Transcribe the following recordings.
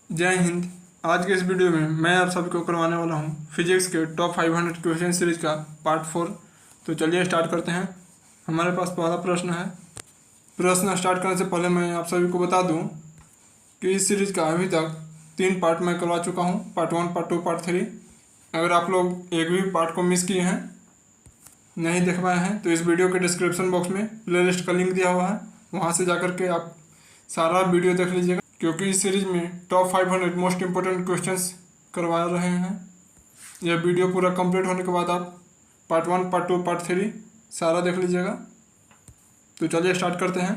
जय हिंद। आज के इस वीडियो में मैं आप सभी को करवाने वाला हूं फिजिक्स के टॉप 500 क्वेश्चन सीरीज का पार्ट 4। तो चलिए स्टार्ट करते हैं। हमारे पास पहला प्रश्न है। प्रश्न स्टार्ट करने से पहले मैं आप सभी को बता दूं कि इस सीरीज का अभी तक 3 पार्ट मैं करवा चुका हूं, पार्ट 1, पार्ट 2, पार्ट 3। अगर आप लोग एक भी पार्ट को मिस किए हैं, नहीं देख पाए हैं, तो इस वीडियो के डिस्क्रिप्शन बॉक्स में प्लेलिस्ट का लिंक दिया हुआ है, वहाँ से जाकर के आप सारा वीडियो देख लीजिएगा, क्योंकि इस सीरीज में टॉप 500 मोस्ट इंपॉर्टेंट क्वेश्चंस करवा रहे हैं। यह वीडियो पूरा कंप्लीट होने के बाद आप पार्ट 1, पार्ट 2, पार्ट 3 सारा देख लीजिएगा। तो चलिए स्टार्ट करते हैं।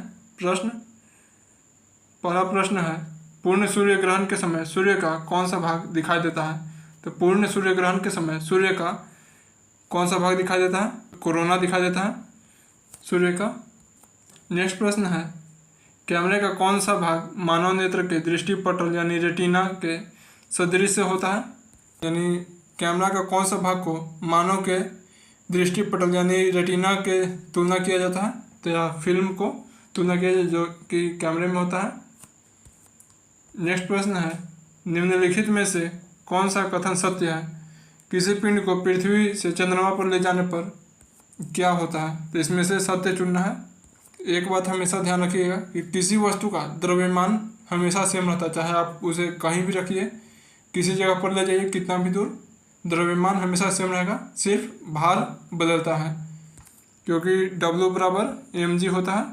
पहला प्रश्न है, पूर्ण सूर्य ग्रहण के समय सूर्य का कौन सा भाग दिखाई देता है? तो पूर्ण सूर्य ग्रहण के समय सूर्य का कौन सा भाग दिखाई देता है? कोरोना दिखाई देता है सूर्य का। नेक्स्ट प्रश्न है, कैमरे का कौन सा भाग मानव नेत्र के दृष्टिपटल यानी रेटिना के सदृश होता है? यानी कैमरा का कौन सा भाग को मानव के दृष्टिपटल यानी रेटिना के तुलना किया जाता है? तो यह फिल्म को तुलना किया जाए जो कि कैमरे में होता है। नेक्स्ट प्रश्न है, निम्नलिखित में से कौन सा कथन सत्य है? किसी पिंड को पृथ्वी से चंद्रमा पर ले जाने पर क्या होता है? तो इसमें से सत्य चुनना है। एक बात हमेशा ध्यान रखिएगा कि किसी वस्तु का द्रव्यमान हमेशा सेम रहता है, चाहे आप उसे कहीं भी रखिए, किसी जगह पर ले जाइए, कितना भी दूर, द्रव्यमान हमेशा सेम रहेगा, सिर्फ भार बदलता है, क्योंकि W बराबर mg होता है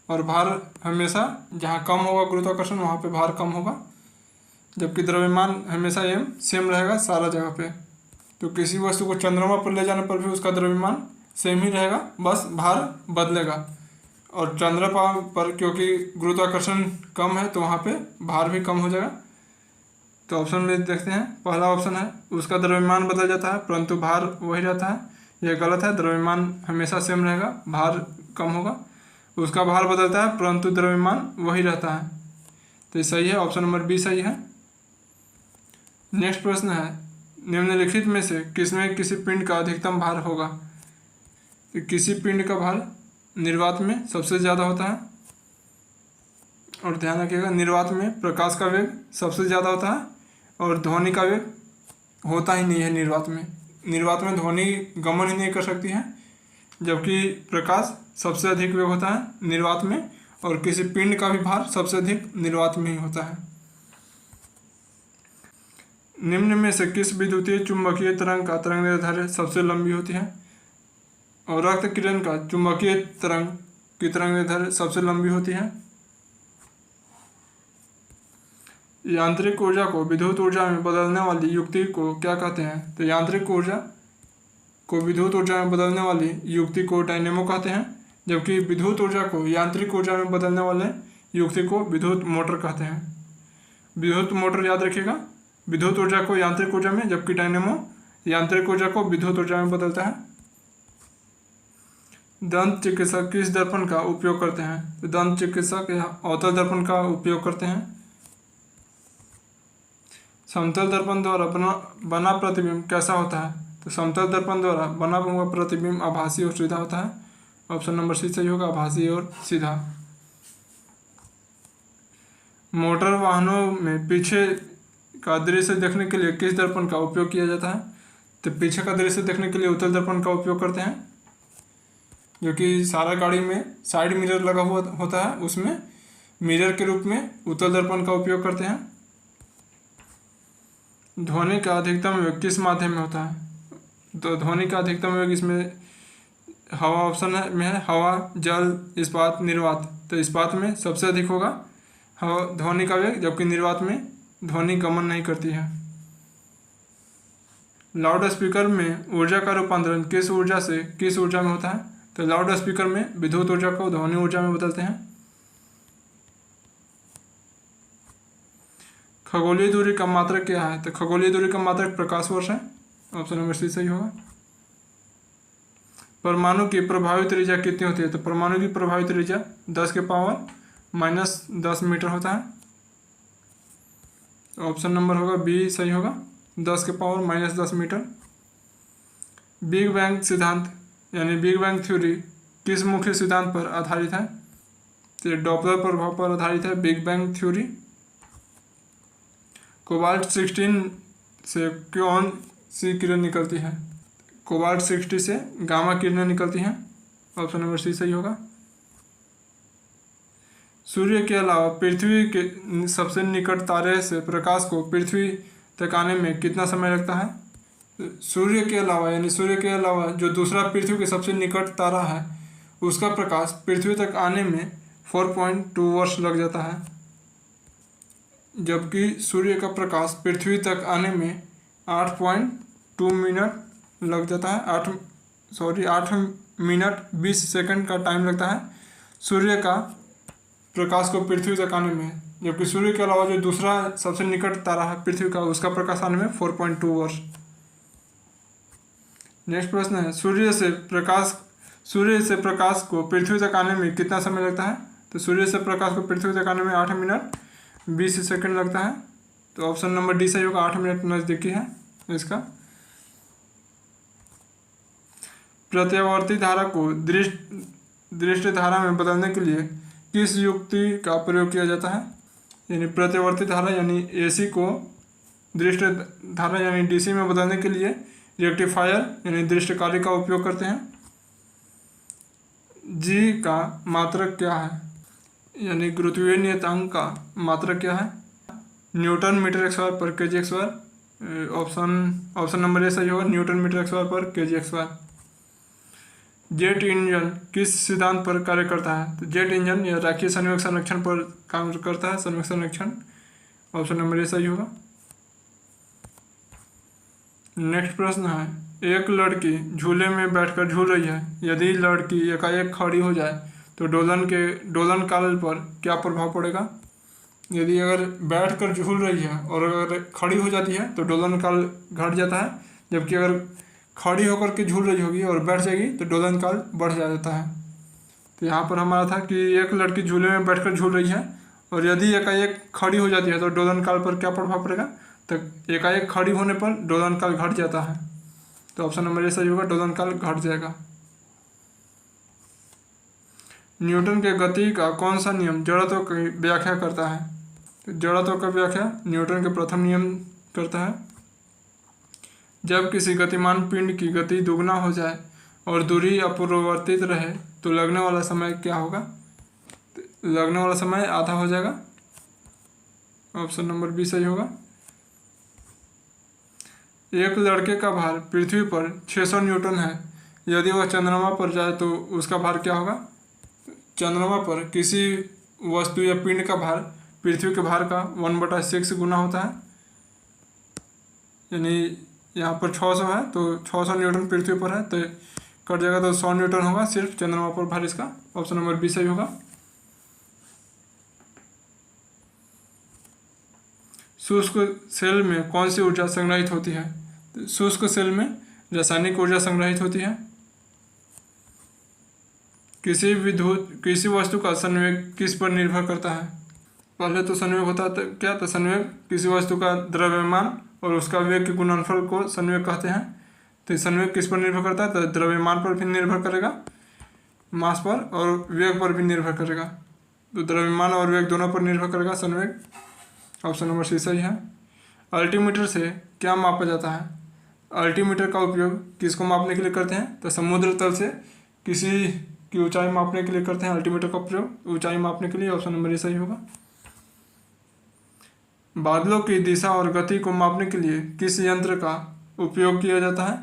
और भार हमेशा जहाँ कम होगा गुरुत्वाकर्षण वहाँ पे भार कम होगा, जबकि द्रव्यमान हमेशा सेम रहेगा सारा जगह पे। तो किसी वस्तु को चंद्रमा पर ले जाने पर भी उसका द्रव्यमान सेम ही रहेगा, बस भार बदलेगा। और चंद्रमा पर क्योंकि गुरुत्वाकर्षण कम है तो वहाँ पे भार भी कम हो जाएगा। तो ऑप्शन में देखते हैं, पहला ऑप्शन है उसका द्रव्यमान बदल जाता है परंतु भार वही रहता है। यह गलत है, द्रव्यमान हमेशा सेम रहेगा, भार कम होगा। उसका भार बदलता है परंतु द्रव्यमान वही रहता है। तो ये सही है, ऑप्शन नंबर बी सही है। नेक्स्ट प्रश्न है, निम्नलिखित में से किसमें किसी पिंड का अधिकतम भार होगा? तो किसी पिंड का भार निर्वात में सबसे ज़्यादा होता है। और ध्यान रखिएगा, निर्वात में प्रकाश का वेग सबसे ज़्यादा होता है और ध्वनि का वेग होता ही नहीं है निर्वात में। निर्वात में ध्वनि गमन ही नहीं कर सकती है, जबकि प्रकाश सबसे अधिक वेग होता है निर्वात में, और किसी पिंड का भी भार सबसे अधिक निर्वात में ही होता है। निम्न में से किस विद्युतीय चुंबकीय तरंग का तरंगदैर्ध्य सबसे लंबी होती है? और रक्त किरण का चुंबकीय तरंग की तरंगदैर्ध्य सबसे लंबी होती है। यांत्रिक ऊर्जा को विद्युत ऊर्जा में बदलने वाली युक्ति को क्या कहते हैं? तो यांत्रिक ऊर्जा को विद्युत ऊर्जा में बदलने वाली युक्ति को डायनेमो कहते हैं, जबकि विद्युत ऊर्जा को यांत्रिक ऊर्जा में बदलने वाले युक्ति को विद्युत मोटर कहते हैं। विद्युत मोटर याद रखिएगा, विद्युत ऊर्जा को यांत्रिक ऊर्जा में, जबकि डायनेमो यांत्रिक ऊर्जा को विद्युत ऊर्जा में बदलता है। दंत चिकित्सक किस दर्पण का उपयोग करते हैं? तो दंत चिकित्सक अवतल दर्पण का उपयोग करते हैं। समतल दर्पण द्वारा बना प्रतिबिंब कैसा होता है? तो समतल दर्पण द्वारा बना हुआ प्रतिबिंब आभासी और सीधा होता है। ऑप्शन नंबर सी सही होगा, आभासी और सीधा। मोटर वाहनों में पीछे का दृश्य देखने के लिए किस दर्पण का उपयोग किया जाता है? तो पीछे का दृश्य देखने के लिए उत्तल दर्पण का उपयोग करते हैं, जो कि सारा गाड़ी में साइड मिरर लगा हुआ होता है, उसमें मिरर के रूप में उत्तल दर्पण का उपयोग करते हैं। ध्वनि का अधिकतम वेग किस माध्यम में होता है? तो ध्वनि का अधिकतम वेग इसमें हवा ऑप्शन में है, हवा, जल, इस्पात, निर्वात। तो इस्पात में सबसे अधिक होगा हवा ध्वनि का वेग, जबकि निर्वात में ध्वनि गमन नहीं करती है। लाउड स्पीकर में ऊर्जा का रूपांतरण किस ऊर्जा से किस ऊर्जा में होता है? तो लाउड स्पीकर में विद्युत ऊर्जा को ध्वनि ऊर्जा में बदलते हैं। खगोलीय दूरी का मात्रक क्या है? तो खगोलीय दूरी का मात्रक प्रकाश वर्ष है। ऑप्शन नंबर सी सही होगा। परमाणु की प्रभावी त्रिज्या कितनी होती है? तो परमाणु की प्रभावी त्रिज्या 10⁻⁻10 मीटर होता है। ऑप्शन नंबर होगा बी सही होगा, 10⁻⁻10 मीटर। बिग बैंग सिद्धांत यानी बिग बैंग थ्योरी किस मुख्य सिद्धांत पर आधारित है? तो डॉपलर प्रभाव पर आधारित है बिग बैंग थ्योरी। कोबाल्ट 16 से कौन सी किरण निकलती है? कोबाल्ट 60 से गामा किरणें निकलती हैं। ऑप्शन नंबर सी सही होगा। सूर्य के अलावा पृथ्वी के सबसे निकट तारे से प्रकाश को पृथ्वी तक आने में कितना समय लगता है? सूर्य के अलावा यानी सूर्य के अलावा जो दूसरा पृथ्वी के सबसे निकट तारा है उसका प्रकाश पृथ्वी तक आने में 4.2 वर्ष लग जाता है, जबकि सूर्य का प्रकाश पृथ्वी तक आने में 8.2 मिनट लग जाता है। 8 मिनट 20 सेकंड का टाइम लगता है सूर्य का प्रकाश को पृथ्वी तक आने में, जबकि सूर्य के अलावा जो दूसरा सबसे निकट तारा है पृथ्वी का उसका प्रकाश आने में 4.2 वर्ष। नेक्स्ट प्रश्न है, सूर्य से प्रकाश को पृथ्वी तक आने में कितना समय लगता है? तो सूर्य से प्रकाश को पृथ्वी तक आने में 8 मिनट 20 सेकंड लगता है। तो ऑप्शन नंबर डी सही होगा, 8 मिनट नज़दीकी है इसका। प्रत्यावर्ती धारा को दृष्ट धारा में बदलने के लिए किस युक्ति का प्रयोग किया जाता है? यानी प्रत्यावर्ती धारा यानी एसी को दृष्ट धारा यानी डीसी में बदलने के लिए रेक्टिफायर यानी दृष्टकारी का उपयोग करते हैं। जी का मात्रक क्या है? यानी गुरुत्वीय नियतांक का मात्रक क्या है? न्यूटन मीटर स्क्वायर पर KG square. Option number A सही होगा, न्यूटन मीटर स्क्वायर पर केजी स्क्वायर। जेट इंजन किस सिद्धांत पर कार्य करता है? तो जेट इंजन या राखीय संवेग संरक्षण पर काम करता है, संवेग संरक्षण। ऑप्शन नंबर ए सही होगा। नेक्स्ट प्रश्न है, एक लड़की झूले में बैठकर झूल रही है, यदि लड़की एकाएक खड़ी हो जाए तो दोलन काल पर क्या प्रभाव पड़ेगा? यदि अगर बैठकर झूल रही है और अगर खड़ी हो जाती है तो दोलन काल घट जाता है, जबकि अगर खड़ी होकर के झूल रही होगी और बैठ जाएगी तो दोलन काल बढ़ जाता है। तो यहाँ पर हमारा था कि एक लड़की झूले में बैठकर झूल रही है और यदि एकाएक खड़ी हो जाती है तो दोलन काल पर क्या प्रभाव पड़ेगा? तो एकाएक खड़ी होने पर दोलन काल घट जाता है। तो ऑप्शन नंबर ए सही होगा, दोलन काल घट जाएगा। न्यूटन के गति का कौन सा नियम जड़त्व की व्याख्या करता है? तो जड़त्व का व्याख्या न्यूटन के प्रथम नियम करता है। जब किसी गतिमान पिंड की गति दुगना हो जाए और दूरी अपरिवर्तित रहे तो लगने वाला समय क्या होगा? लगने वाला समय आधा हो जाएगा। ऑप्शन नंबर बी सही होगा। एक लड़के का भार पृथ्वी पर 600 न्यूटन है, यदि वह चंद्रमा पर जाए तो उसका भार क्या होगा? चंद्रमा पर किसी वस्तु या पिंड का भार पृथ्वी के भार का 1/6 गुना होता है, यानी यहाँ पर 600 है तो 600 न्यूटन पृथ्वी पर है तो कट जाएगा, तो 100 न्यूटन होगा सिर्फ चंद्रमा पर भार इसका। ऑप्शन नंबर बी सही होगा। शुष्क सेल में कौन सी ऊर्जा संग्रहित होती है? तो शुष्क सेल में रासायनिक ऊर्जा संग्रहित होती है। किसी वस्तु का संवेग किस पर निर्भर करता है? पहले तो संवेग होता है तो क्या? तो संवेग किसी वस्तु का द्रव्यमान और उसका वेग के गुणनफल को संवेग कहते हैं। तो संवेग किस पर निर्भर करता है? तो द्रव्यमान पर भी निर्भर करेगा, मास पर, और वेग पर भी निर्भर करेगा। तो द्रव्यमान और वेग दोनों पर निर्भर करेगा संवेग। ऑप्शन नंबर सी सही है। अल्टीमीटर से क्या मापा जाता है? अल्टीमीटर का उपयोग किसको मापने के लिए करते हैं? तो समुद्र तल से किसी की ऊंचाई मापने के लिए करते हैं अल्टीमीटर का प्रयोग, ऊंचाई मापने के लिए। ऑप्शन नंबर ए सही होगा। बादलों की दिशा और गति को मापने के लिए किस यंत्र का उपयोग किया जाता है?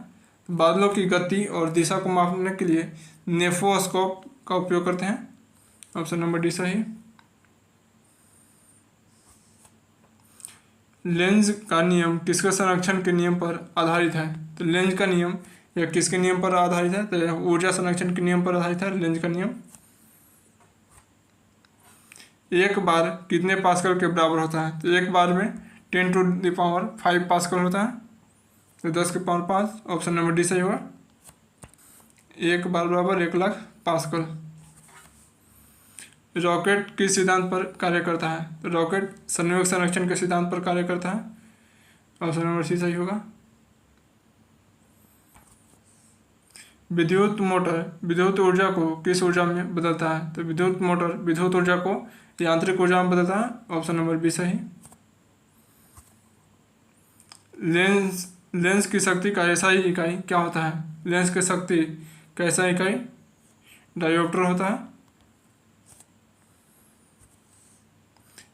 बादलों की गति और दिशा को मापने के लिए नेफोस्कोप का उपयोग करते हैं। ऑप्शन नंबर डी सही। लेंज का नियम किसके संरक्षण के नियम पर आधारित है? तो लेंज का नियम या किसके नियम पर आधारित है? तो ऊर्जा संरक्षण के नियम पर आधारित है लेंज का नियम। एक बार कितने पास्कल के बराबर होता है? तो एक बार में 10⁵ पास्कल होता है, तो 10 के पावर 5। ऑप्शन नंबर डी सही होगा। एक बार बराबर 1,00,000 पास्कल। रॉकेट किस सिद्धांत पर कार्य करता है? तो रॉकेट संवेग संरक्षण के सिद्धांत पर कार्य करता है। ऑप्शन नंबर सी सही होगा। विद्युत मोटर विद्युत ऊर्जा को किस ऊर्जा में बदलता है? तो विद्युत मोटर विद्युत ऊर्जा को यांत्रिक ऊर्जा में बदलता है। ऑप्शन नंबर बी सही। लेंस की शक्ति का एसआई इकाई क्या होता है? लेंस की शक्ति का एसआई इकाई डायोप्टर होता है।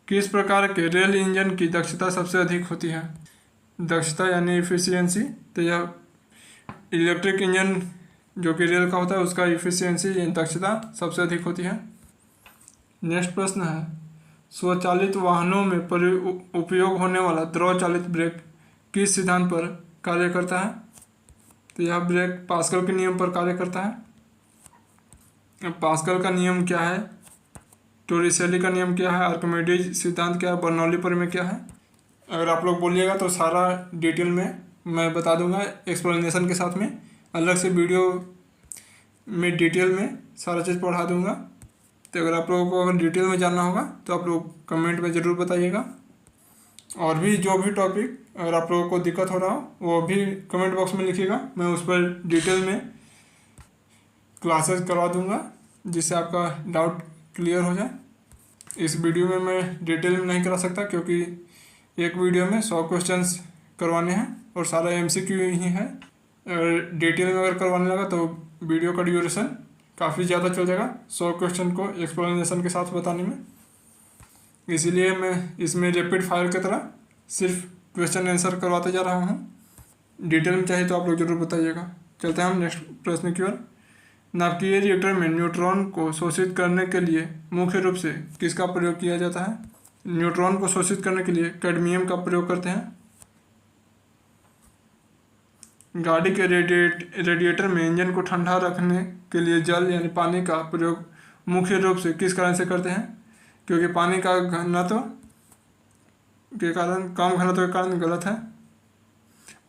किस प्रकार के रेल इंजन की दक्षता सबसे अधिक होती है? दक्षता यानी इफिशियंसी, तो यह इलेक्ट्रिक इंजन जो कि रेल का होता है उसका इफिशियंसी यानी दक्षता सबसे अधिक होती है। नेक्स्ट प्रश्न है, स्वचालित वाहनों में उपयोग होने वाला द्रव चालित ब्रेक किस सिद्धांत पर कार्य करता है? तो यह ब्रेक पास्कल के नियम पर कार्य करता है। पास्कल का नियम क्या है, टोरिसेली का नियम क्या है, आर्किमिडीज सिद्धांत क्या है, बर्नौली प्रमेय क्या है? अगर आप लोग बोलिएगा तो सारा डिटेल में मैं बता दूंगा एक्सप्लेनेशन के साथ में, अलग से वीडियो में डिटेल में सारा चीज़ पढ़ा दूंगा। तो अगर आप लोगों को अगर डिटेल में जानना होगा तो आप लोग कमेंट में ज़रूर बताइएगा। और भी जो भी टॉपिक अगर आप लोगों को दिक्कत हो रहा हो वो भी कमेंट बॉक्स में लिखिएगा, मैं उस पर डिटेल में क्लासेस करवा दूंगा जिससे आपका डाउट क्लियर हो जाए। इस वीडियो में मैं डिटेल में नहीं करा सकता क्योंकि एक वीडियो में 100 क्वेश्चंस करवाने हैं और सारा एमसीक्यू ही है। अगर डिटेल में अगर करवाने लगा तो वीडियो का ड्यूरेशन काफ़ी ज़्यादा चल जाएगा 100 क्वेश्चन को एक्सप्लेनेशन के साथ बताने में। इसीलिए मैं इसमें रैपिड फायर की तरह सिर्फ क्वेश्चन आंसर करवाते जा रहा हूँ। डिटेल में चाहिए तो आप लोग जरूर बताइएगा। चलते हैं हम नेक्स्ट प्रश्न की ओर। नाभिकीय रिएक्टर में न्यूट्रॉन को शोषित करने के लिए मुख्य रूप से किसका प्रयोग किया जाता है? न्यूट्रॉन को शोषित करने के लिए कैडमियम का प्रयोग करते हैं। गाड़ी के रेडिएटर में इंजन को ठंडा रखने के लिए जल यानी पानी का प्रयोग मुख्य रूप से किस कारण से करते हैं? क्योंकि पानी का घनत्व के कारण, कम घनत्व के कारण गलत है।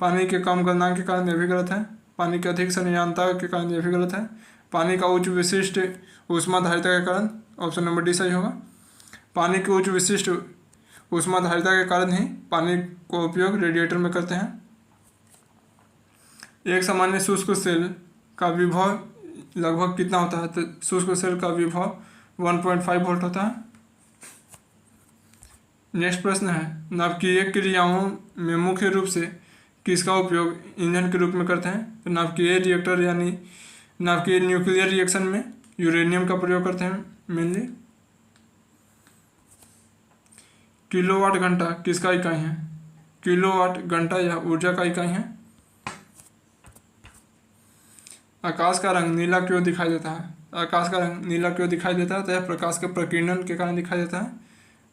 पानी के कम गलनांक के कारण यह भी गलत है। पानी के अधिक संयानता के कारण यह भी गलत है। पानी का उच्च विशिष्ट ऊष्माधारिता के कारण, ऑप्शन नंबर डी सही होगा। पानी की उच्च विशिष्ट ऊष्माधारिता के कारण ही पानी को उपयोग रेडिएटर में करते हैं। एक सामान्य शुष्क सेल का विभव लगभग कितना होता है? तो शुष्क सेल का विभव 1.5 वोल्ट होता है। नेक्स्ट प्रश्न है, नाभिकीय क्रियाओं में मुख्य रूप से किसका उपयोग ईंधन के रूप में करते हैं? तो नाभिकीय रिएक्टर यानी नाभिकीय न्यूक्लियर रिएक्शन में यूरेनियम का प्रयोग करते हैं मेनली। किलोवाट घंटा किसका इकाई है? किलोवाट घंटा या ऊर्जा का इकाई है। आकाश का रंग नीला क्यों दिखाई देता है? आकाश का रंग नीला क्यों दिखाई देता है? तो यह प्रकाश के प्रकीर्णन के कारण दिखाई देता है।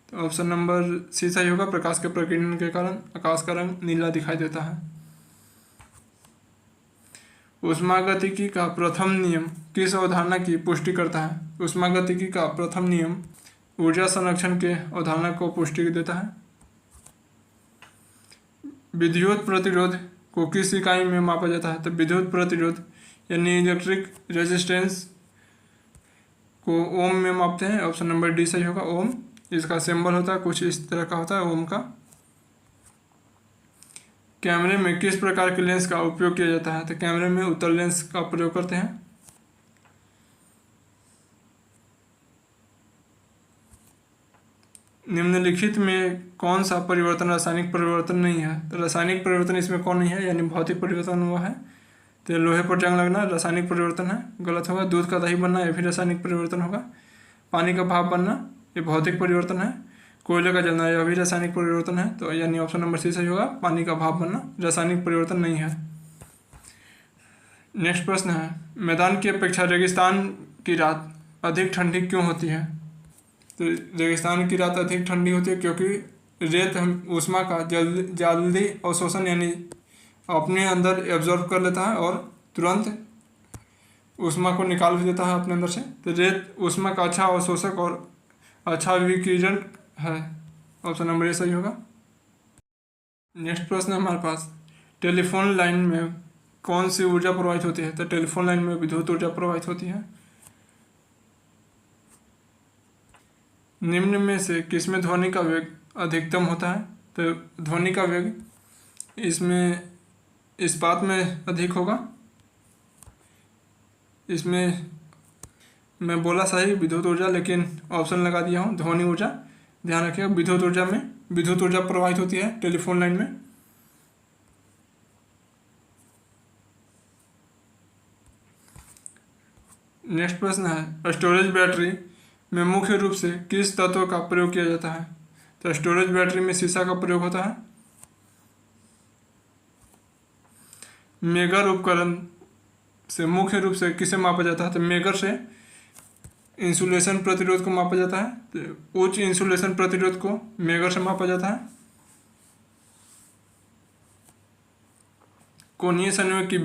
तो ऑप्शन नंबर सी सही होगा, प्रकाश के प्रकीर्णन के कारण आकाश का रंग नीला दिखाई देता है। ऊष्मागतिकी का प्रथम नियम किस अवधारणा की पुष्टि करता है? ऊष्मागतिकी का प्रथम नियम ऊर्जा संरक्षण के अवधारणा को पुष्टि देता है। विद्युत प्रतिरोध को किस इकाई में मापा जाता है? तो विद्युत प्रतिरोध यानी इलेक्ट्रिक रेजिस्टेंस को ओम में मापते हैं। ऑप्शन नंबर डी सही होगा, ओम। इसका सिंबल होता है कुछ इस तरह का होता है ओम का। कैमरे में किस प्रकार के लेंस का उपयोग किया जाता है? तो कैमरे में उत्तल लेंस का प्रयोग करते हैं। निम्नलिखित में कौन सा परिवर्तन रासायनिक परिवर्तन नहीं है? तो रासायनिक परिवर्तन इसमें कौन नहीं है, यानी भौतिक परिवर्तन हुआ है। तो लोहे पर जंग लगना रासायनिक परिवर्तन है, गलत होगा। दूध का दही बनना यह भी रासायनिक परिवर्तन होगा। पानी का भाप बनना ये भौतिक परिवर्तन है। कोयले का जलना यह भी रासायनिक परिवर्तन है। तो यानी ऑप्शन नंबर सी सही होगा, पानी का भाप बनना रासायनिक परिवर्तन नहीं है। नेक्स्ट प्रश्न है, मैदान की अपेक्षा रेगिस्तान की रात अधिक ठंडी क्यों होती है? तो रेगिस्तान की रात अधिक ठंडी होती है क्योंकि रेत ऊष्मा का जल्दी अवशोषण यानी अपने अंदर एब्जॉर्ब कर लेता है और तुरंत ऊष्मा को निकाल भी देता है अपने अंदर से। तो रेत ऊष्मा का अच्छा अवशोषक और अच्छा विकिरण है। ऑप्शन नंबर ए सही होगा। नेक्स्ट प्रश्न है हमारे पास, टेलीफोन लाइन में कौन सी ऊर्जा प्रवाहित होती है? तो टेलीफोन लाइन में विद्युत ऊर्जा प्रवाहित होती है। निम्न में से किसमें ध्वनि का वेग अधिकतम होता है? तो ध्वनि का वेग इसमें इस्पात में अधिक होगा। इसमें मैं बोला सही विद्युत ऊर्जा, लेकिन ऑप्शन लगा दिया हूँ ध्वनि ऊर्जा। ध्यान रखिएगा, विद्युत ऊर्जा में विद्युत ऊर्जा प्रवाहित होती है टेलीफोन लाइन में। नेक्स्ट प्रश्न है, स्टोरेज बैटरी में मुख्य रूप से किस तत्व का प्रयोग किया जाता है? तो स्टोरेज बैटरी में शीशा का प्रयोग होता है। मेगर उपकरण से मुख्य रूप से किसे मापा जाता है? तो मेगर से इंसुलेशन प्रतिरोध को मापा जाता है। तो उच्च इंसुलेशन प्रतिरोध को मेगर से मापा जाता है। कोणीय संवेग की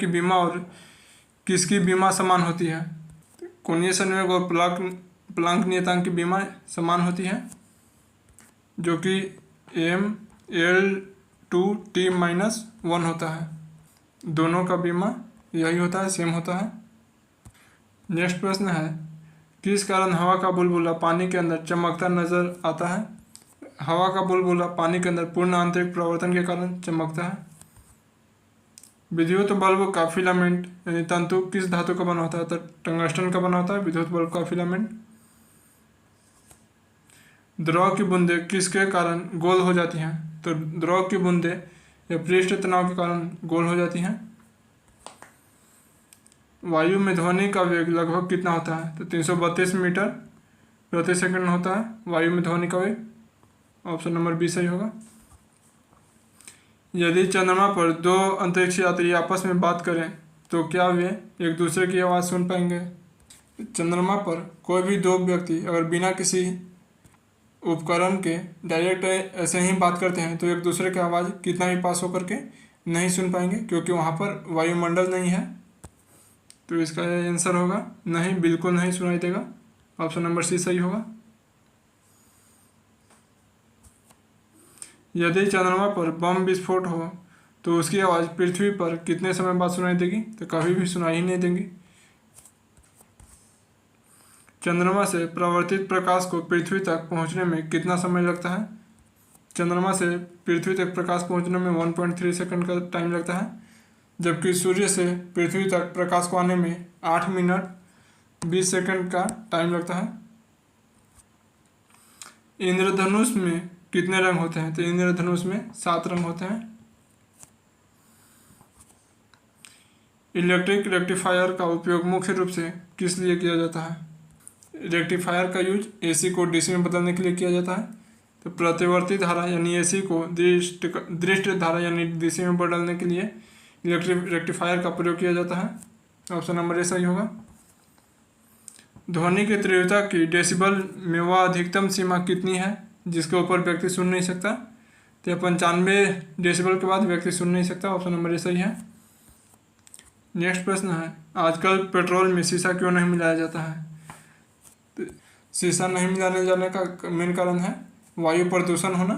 बीमा और किसकी बीमा समान होती है? कोणीय संवेग और प्लांक नियतांक की बीमा समान होती है, जो कि mL/T-1 होता है। दोनों का बीमा यही होता है, सेम होता है। नेक्स्ट प्रश्न है, किस कारण हवा का बुलबुला पानी के अंदर चमकता नजर आता है? हवा का बुलबुला पानी के अंदर पूर्ण आंतरिक प्रवर्तन के कारण चमकता है। विद्युत बल्ब का फिलामेंट यानी तंतु किस धातु का बना होता है? तो टंगस्टन का बना होता है विद्युत बल्ब का फिलामेंट। द्रव की बूंदें किसके कारण गोल हो जाती हैं? तो द्रव की बूंदें या पृष्ठ तनाव के कारण गोल हो जाती हैं। वायु में ध्वनि का वेग लगभग कितना होता है? तो 332 मीटर प्रति सेकंड होता है वायु में ध्वनि का वेग। ऑप्शन नंबर बी सही होगा। यदि चंद्रमा पर दो अंतरिक्ष यात्री आपस में बात करें तो क्या वे एक दूसरे की आवाज़ सुन पाएंगे? चंद्रमा पर कोई भी दो व्यक्ति अगर बिना किसी उपकरण के डायरेक्ट ऐसे ही बात करते हैं तो एक दूसरे की आवाज़ कितना भी पास होकर के नहीं सुन पाएंगे, क्योंकि वहाँ पर वायुमंडल नहीं है। तो इसका आंसर होगा नहीं, बिल्कुल नहीं सुनाई देगा। ऑप्शन नंबर सी सही होगा। यदि चंद्रमा पर बम विस्फोट हो तो उसकी आवाज़ पृथ्वी पर कितने समय बाद सुनाई देगी? तो कभी भी सुनाई ही नहीं देगी। चंद्रमा से परावर्तित प्रकाश को पृथ्वी तक पहुंचने में कितना समय लगता है? चंद्रमा से पृथ्वी तक प्रकाश पहुंचने में 1.3 सेकंड का टाइम लगता है, जबकि सूर्य से पृथ्वी तक प्रकाश को आने में 8 मिनट 20 सेकंड का टाइम लगता है। इंद्रधनुष में कितने रंग होते हैं? तो इंद्रधनुष में 7 रंग होते हैं। इलेक्ट्रिक रेक्टिफायर का उपयोग मुख्य रूप से किस लिए किया जाता है? रेक्टिफायर का यूज एसी को डीसी में बदलने के लिए किया जाता है। तो प्रतिवर्ती धारा यानी एसी को दृष्ट धारा यानी डीसी में बदलने के लिए इलेक्ट्रिक रेक्टिफायर का प्रयोग किया जाता है। ऑप्शन नंबर ए सही होगा। ध्वनि की तीव्रता की डेसिबल में वह अधिकतम सीमा कितनी है जिसके ऊपर व्यक्ति सुन नहीं सकता? तो 95 डेसिबल के बाद व्यक्ति सुन नहीं सकता। ऑप्शन नंबर ए सही है। नेक्स्ट प्रश्न है, आजकल पेट्रोल में शीशा क्यों नहीं मिलाया जाता है? तो शीशा नहीं मिलाने जाने का मेन कारण है वायु प्रदूषण होना।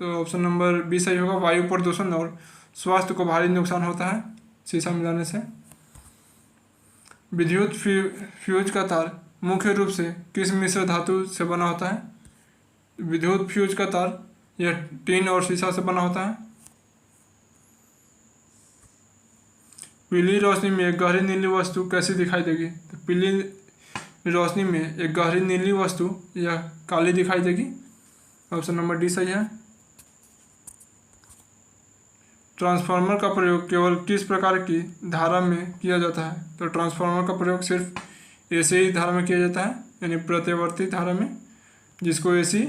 तो ऑप्शन नंबर बी सही होगा। वायु प्रदूषण और स्वास्थ्य को भारी नुकसान होता है शीशा मिलाने से। विद्युत फ्यूज का तार मुख्य रूप से किस मिश्र धातु से बना होता है? विद्युत फ्यूज का तार यह टीन और शीशा से बना होता है। पीली रोशनी में एक गहरी नीली वस्तु कैसी दिखाई देगी? तो पीली रोशनी में एक गहरी नीली वस्तु यह काली दिखाई देगी। ऑप्शन नंबर डी सही है। ट्रांसफार्मर का प्रयोग केवल किस प्रकार की धारा में किया जाता है? तो ट्रांसफार्मर का प्रयोग सिर्फ एसी ही धारा में किया जाता है, यानी प्रतिवर्ती धारा में, जिसको एसी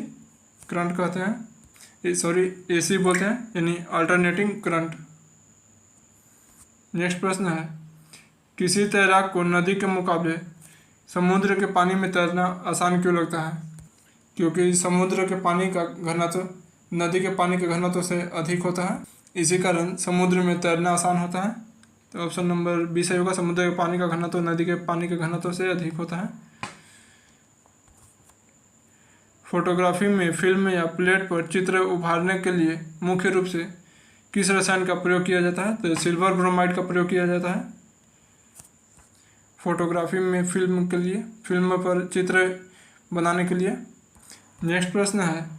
करंट कहते हैं, एसी बोलते हैं, यानी अल्टरनेटिंग करंट। नेक्स्ट प्रश्न है, किसी तैराक को नदी के मुकाबले समुद्र के पानी में तैरना आसान क्यों लगता है? क्योंकि समुद्र के पानी का घनत्व नदी के पानी के घनत्व से अधिक होता है, इसी कारण समुद्र में तैरना आसान होता है। तो ऑप्शन नंबर बी सही होगा। समुद्र के पानी का घनत्व नदी के पानी के घनत्व से अधिक होता है। फोटोग्राफी में फिल्म या प्लेट पर चित्र उभारने के लिए मुख्य रूप से किस रसायन का प्रयोग किया जाता है? तो सिल्वर ब्रोमाइड का प्रयोग किया जाता है फोटोग्राफी में फिल्म पर चित्र बनाने के लिए। नेक्स्ट प्रश्न है,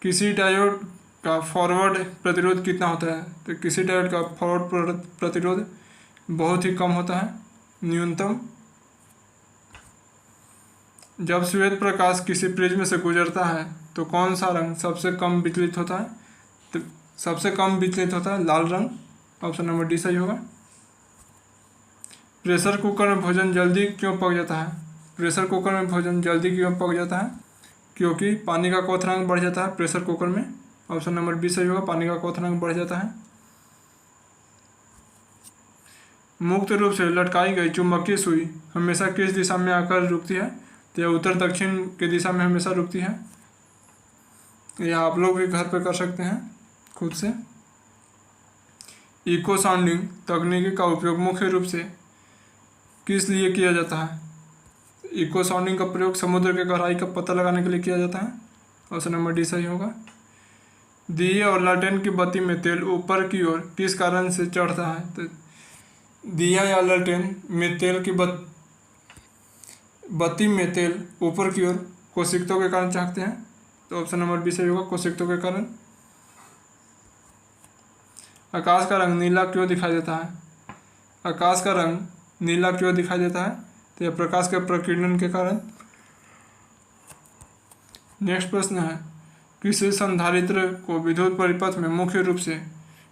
किसी डायोड का फॉरवर्ड प्रतिरोध कितना होता है? तो किसी डायोड का फॉरवर्ड प्रतिरोध बहुत ही कम होता है, न्यूनतम। जब श्वेत प्रकाश किसी प्रिज्म से गुजरता है तो कौन सा रंग सबसे कम विचलित होता है? तो सबसे कम विचलित होता है लाल रंग। ऑप्शन नंबर डी सही होगा। प्रेशर कुकर में भोजन जल्दी क्यों पक जाता है? प्रेशर कुकर में भोजन जल्दी क्यों पक जाता है? क्योंकि पानी का क्वथनांक बढ़ जाता है प्रेशर कुकर में। ऑप्शन नंबर बी सही होगा, पानी का क्वथनांक बढ़ जाता है। मुक्त रूप से लटकाई गई चुंबकीय सुई हमेशा किस दिशा में आकर रुकती है? तो यह उत्तर दक्षिण की दिशा में हमेशा रुकती है। यह आप लोग भी घर पर कर सकते हैं खुद से। इको साउंडिंग तकनीक का उपयोग मुख्य रूप से किस लिए किया जाता है? इको साउंडिंग का प्रयोग समुद्र के गहराई का पता लगाने के लिए किया जाता है। ऑप्शन नंबर डी सही होगा। दिए और लालटेन की बत्ती में तेल ऊपर की ओर किस कारण से चढ़ता है? तो दिया या लालटेन में तेल की बत्ती में तेल ऊपर की ओर कोशिकाओं के कारण चढ़ते हैं। तो ऑप्शन नंबर बी सही होगा, कोशिकाओं के कारण। आकाश का रंग नीला क्यों दिखाई देता है? आकाश का रंग नीला क्यों दिखाई देता है? तो यह प्रकाश के प्रकीर्णन के कारण। नेक्स्ट प्रश्न है, किसी संधारित्र को विद्युत परिपथ में मुख्य रूप से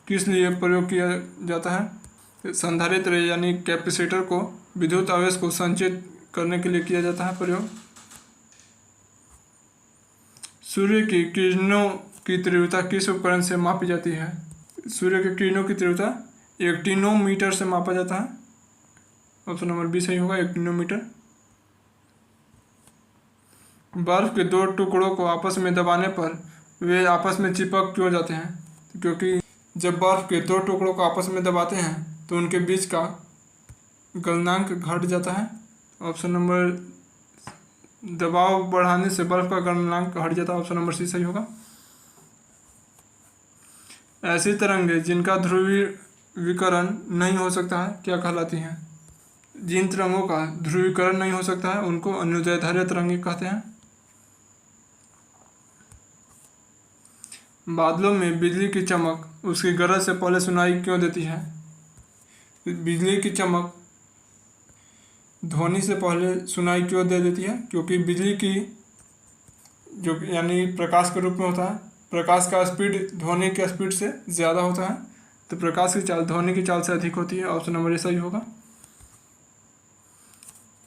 किस लिए प्रयोग किया जाता है? संधारित्र यानी कैपेसिटर को विद्युत आवेश को संचित करने के लिए किया जाता है प्रयोग। सूर्य की किरणों की तीव्रता किस उपकरण से मापी जाती है? सूर्य की किरणों की तीव्रता एक्टिनोमीटर से मापा जाता है। ऑप्शन नंबर बी सही होगा, एक्टिनोमीटर। बर्फ के दो टुकड़ों को आपस में दबाने पर वे आपस में चिपक क्यों जाते हैं? क्योंकि जब बर्फ के दो टुकड़ों को आपस में दबाते हैं तो उनके बीच का गलनांक घट जाता है। ऑप्शन नंबर, दबाव बढ़ाने से बर्फ का गलनांक घट जाता है। ऑप्शन नंबर सी सही होगा। ऐसी तरंगें जिनका ध्रुवीकरण नहीं हो सकता है क्या कहलाती हैं? जिन तरंगों का ध्रुवीकरण नहीं हो सकता है उनको अनुदैर्ध्य तरंगें कहते हैं। बादलों में बिजली की चमक उसकी गरज से पहले सुनाई क्यों देती है? बिजली की चमक ध्वनि से पहले सुनाई क्यों दे देती है? क्योंकि बिजली की जो यानी प्रकाश के रूप में होता है, प्रकाश का स्पीड ध्वनि के स्पीड से ज़्यादा होता है, तो प्रकाश की चाल ध्वनि की चाल से अधिक होती है। ऑप्शन नंबर ए सही होगा।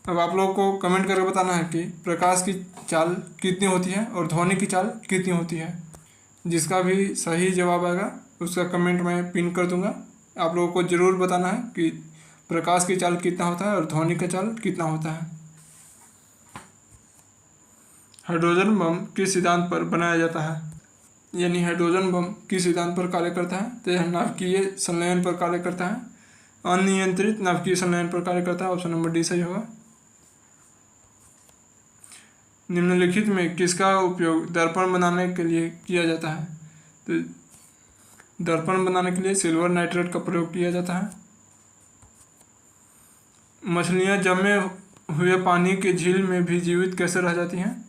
अब आप लोगों को कमेंट करके बताना है कि प्रकाश की चाल कितनी होती है और ध्वनि की चाल कितनी होती है। जिसका भी सही जवाब आएगा उसका कमेंट मैं पिन कर दूंगा। आप लोगों को ज़रूर बताना है कि प्रकाश की चाल कितना होता है और ध्वनि का चाल कितना होता है। हाइड्रोजन बम किस सिद्धांत पर बनाया जाता है? यानी हाइड्रोजन बम किस सिद्धांत पर कार्य करता है? तो यह नाभिकीय संलयन पर कार्य करता है, अनियंत्रित नाभिकीय संलयन पर कार्य करता है। ऑप्शन नंबर डी सही होगा। निम्नलिखित में किसका उपयोग दर्पण बनाने के लिए किया जाता है? तो दर्पण बनाने के लिए सिल्वर नाइट्रेट का प्रयोग किया जाता है। मछलियां जमे हुए पानी की झील में भी जीवित कैसे रह जाती हैं?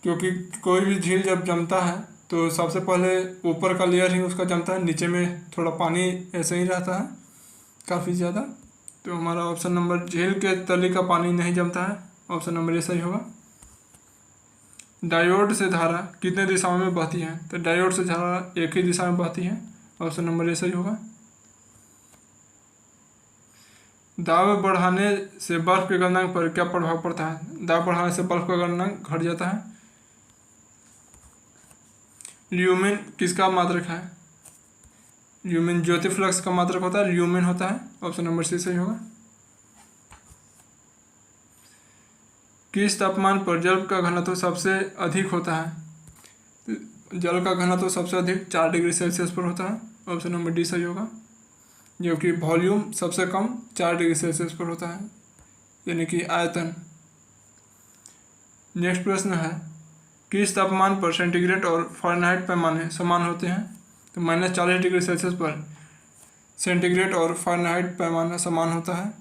क्योंकि कोई भी झील जब जमता है तो सबसे पहले ऊपर का लेयर ही उसका जमता है, नीचे में थोड़ा पानी ऐसे ही रहता है काफ़ी ज़्यादा। तो हमारा ऑप्शन नंबर, झील के तले का पानी नहीं जमता है। ऑप्शन नंबर ए सही होगा। डायोड से धारा कितने दिशाओं में बहती है? तो डायोड से धारा एक ही दिशा में बहती है। ऑप्शन नंबर ए सही होगा। दाब बढ़ाने से बर्फ के गलनांक पर क्या प्रभाव पड़ता है? दाब बढ़ाने से बर्फ का गलनांक घट जाता है। ल्यूमेन किसका मात्रक है? ल्यूमेन ज्योति फ्लक्स का मात्रक होता है, ल्यूमेन होता है। ऑप्शन नंबर सी सही होगा। किस तापमान पर जल का घनत्व सबसे अधिक होता है? जल का घनत्व सबसे अधिक 4 डिग्री सेल्सियस पर होता है। ऑप्शन नंबर डी सही होगा। जबकि वॉल्यूम सबसे कम 4 डिग्री सेल्सियस पर होता है, यानी कि आयतन। नेक्स्ट प्रश्न है, किस तापमान पर सेंटीग्रेड और फ़ारेनहाइट पैमाने समान होते हैं? तो -40 डिग्री सेल्सियस पर सेंटीग्रेड और फ़ारेनहाइट पैमाना समान होता है।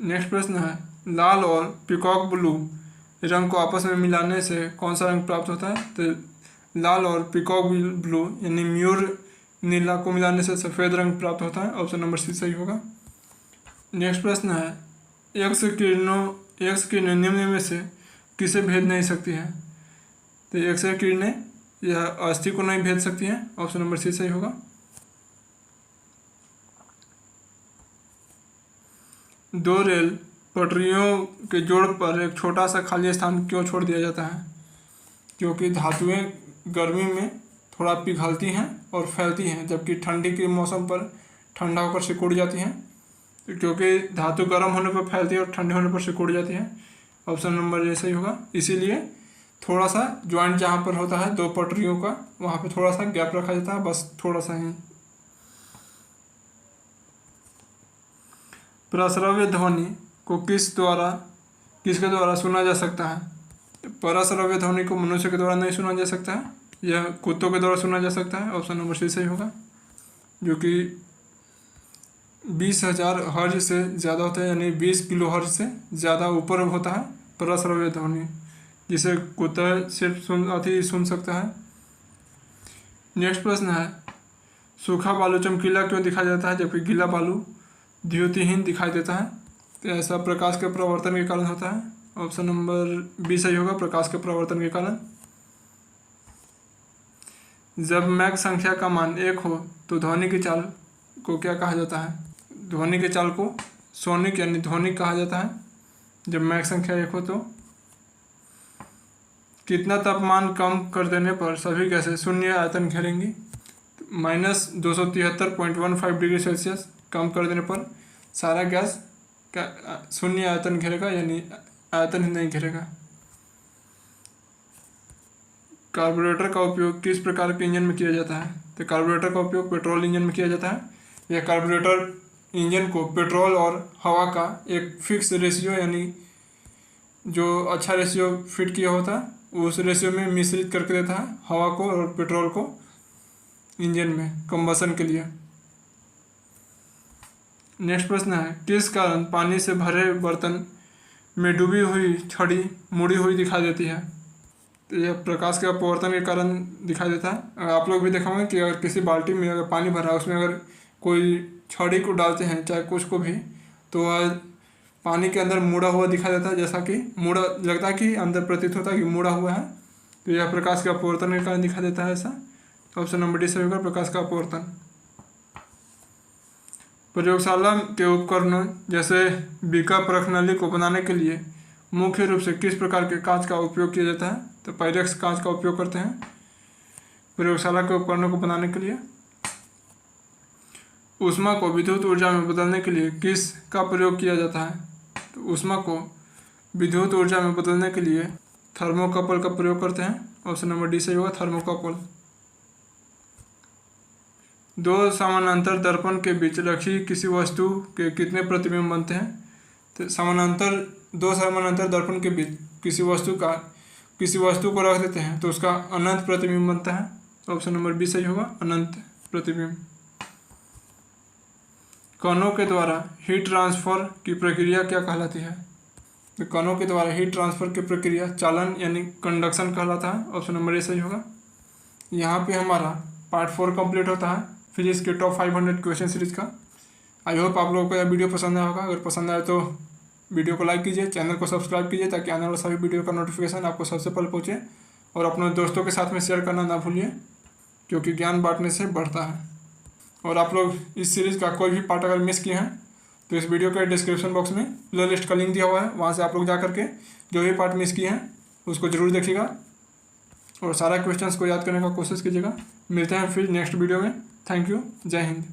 नेक्स्ट प्रश्न है, लाल और पीकॉक ब्लू रंग को आपस में मिलाने से कौन सा रंग प्राप्त होता है? तो लाल और पीकॉक ब्लू यानी म्यूर नीला को मिलाने से सफ़ेद रंग प्राप्त होता है। ऑप्शन नंबर सी सही होगा। नेक्स्ट प्रश्न है, एक्स किरणें निम्न में से किसे भेद नहीं सकती है? तो एक्स किरणें यह अस्थि को नहीं भेद सकती हैं। ऑप्शन नंबर सी सही होगा। दो रेल पटरियों के जोड़ पर एक छोटा सा खाली स्थान क्यों छोड़ दिया जाता है? क्योंकि धातुएं गर्मी में थोड़ा पिघलती हैं और फैलती हैं, जबकि ठंडी के मौसम पर ठंडा होकर सिकुड़ जाती हैं। तो क्योंकि धातु गर्म होने पर फैलती है और ठंडे होने पर सिकुड़ जाती है। ऑप्शन नंबर ए सही होगा। इसीलिए थोड़ा सा ज्वाइंट जहाँ पर होता है दो पटरियों का, वहाँ पे थोड़ा सा गैप रखा जाता है, बस थोड़ा सा ही। परश्रव्य ध्वनि को किसके द्वारा सुना जा सकता है? तो परश्रव्य ध्वनि को मनुष्य के द्वारा नहीं सुना जा सकता है, यह कुत्तों के द्वारा सुना जा सकता है। ऑप्शन नंबर सी सही होगा, जो कि 20,000 हर्ज से ज़्यादा होता है, यानी 20 किलो हर्ज से ज़्यादा ऊपर होता है परश्रव्य ध्वनि, जिसे कुत्ता सिर्फ सुन सकता है। नेक्स्ट प्रश्न है, सूखा बालू चमकीला क्यों दिखाई देता है जबकि गीला बालू द्युतिहीन दिखाई देता है? तो ऐसा प्रकाश के प्रवर्तन के कारण होता है। ऑप्शन नंबर बी सही होगा, प्रकाश के प्रवर्तन के कारण। जब मैक संख्या का मान 1 हो तो ध्वनि की चाल को क्या कहा जाता है? ध्वनि की चाल को सोनिक यानी ध्वनिक कहा जाता है जब मैक संख्या 1 हो तो। कितना तापमान कम कर देने पर सभी गैसें शून्य आयतन घेरेंगी? -273.15 डिग्री सेल्सियस कम कर देने पर सारा गैस का शून्य आयतन घेरेगा, यानी आयतन ही नहीं घेरेगा। कार्बोरेटर का उपयोग किस प्रकार के इंजन में किया जाता है? तो कार्बोरेटर का उपयोग पेट्रोल इंजन में किया जाता है। यह कार्बोरेटर इंजन को पेट्रोल और हवा का एक फिक्स रेशियो, यानी जो अच्छा रेशियो फिट किया होता है उस रेशियो में मिश्रित करके देता है हवा को और पेट्रोल को इंजन में कंबसन के लिए। नेक्स्ट प्रश्न है, किस कारण पानी से भरे बर्तन में डूबी हुई छड़ी मुड़ी हुई दिखाई देती है? तो यह प्रकाश के अपवर्तन के कारण दिखाई देता है। आप लोग भी देखा होगा कि अगर किसी बाल्टी में अगर पानी भरा है उसमें अगर कोई छड़ी को डालते हैं चाहे कुछ को भी, तो वह पानी के अंदर मुड़ा हुआ दिखाई देता है, जैसा कि मुड़ा लगता है कि अंदर प्रतीत होता है कि मुड़ा हुआ है। तो यह प्रकाश के अपवर्तन के कारण दिखाई देता है ऐसा। तो ऑप्शन नंबर डी सही होगा, प्रकाश का अपवर्तन। प्रयोगशाला के उपकरणों जैसे बीका प्रखनली को बनाने के लिए मुख्य रूप से किस प्रकार के कांच का उपयोग किया जाता है? तो पायरेक्स कांच का उपयोग करते हैं प्रयोगशाला के उपकरणों को बनाने के लिए। ऊष्मा को विद्युत ऊर्जा में बदलने के लिए किस का प्रयोग किया जाता है? तो ऊष्मा को विद्युत ऊर्जा में बदलने के लिए थर्मोकपल का प्रयोग करते हैं। ऑप्शन नंबर डी सही होगा, थर्मोकपल। दो समानांतर दर्पण के बीच रखी किसी वस्तु के कितने प्रतिबिंब बनते हैं? तो दो समानांतर दर्पण के बीच किसी वस्तु को रख देते हैं तो उसका अनंत प्रतिबिंब बनता है। ऑप्शन नंबर बी सही होगा, अनंत प्रतिबिंब। कणों के द्वारा हीट ट्रांसफर की प्रक्रिया क्या कहलाती है? तो कणों के द्वारा हीट ट्रांसफर की प्रक्रिया चालन यानी कंडक्शन कहलाता है। ऑप्शन नंबर ए सही होगा। यहाँ पे हमारा पार्ट 4 कंप्लीट होता है फिजिक्स के टॉप 500 क्वेश्चन सीरीज का। आई होप आप लोगों को यह वीडियो पसंद आया होगा। अगर पसंद आए तो वीडियो को लाइक कीजिए, चैनल को सब्सक्राइब कीजिए ताकि आने वाले सभी वीडियो का नोटिफिकेशन आपको सबसे पहले पहुँचे, और अपने दोस्तों के साथ में शेयर करना ना भूलिए, क्योंकि ज्ञान बांटने से बढ़ता है। और आप लोग इस सीरीज़ का कोई भी पार्ट अगर मिस किए हैं तो इस वीडियो के डिस्क्रिप्शन बॉक्स में प्ले लिस्ट का लिंक दिया हुआ है, वहाँ से आप लोग जा करके जो भी पार्ट मिस किए हैं उसको ज़रूर देखिएगा और सारा क्वेश्चंस को याद करने का कोशिश कीजिएगा। मिलते हैं फिर नेक्स्ट वीडियो में। थैंक यू, जय हिंद।